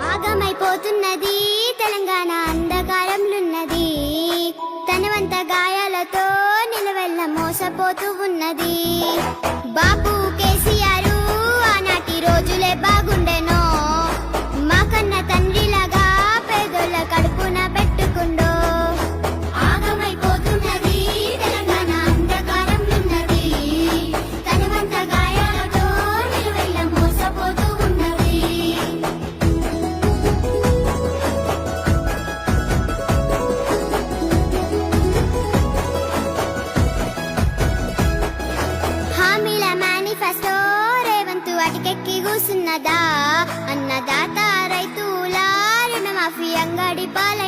ఆగమైపోతున్నది తెలంగాణ అంధకారంలున్నది, తనవంత గాయాలతో నిలవెల్ల మోసపోతూ ఉన్నది. బాపు కేసీఆర్ ఆనాటి రోజులే బాగుండెనో, మా కన్న తండ్రిలాగా పేదోళ్ళ కడుపున పెట్టుకుండో. ఆగమైపోతున్నది తెలంగాణ అంధకారంలున్నది, తనవంత గాయాలతో నిలవెల్ల మోసపోతూ ఉన్నది. హామీల మేనిఫెస్టో రేవంతు అటికెక్కి కూసున్నదా, అన్నదాత రైతుల రుణమాఫీ అంగడి పాల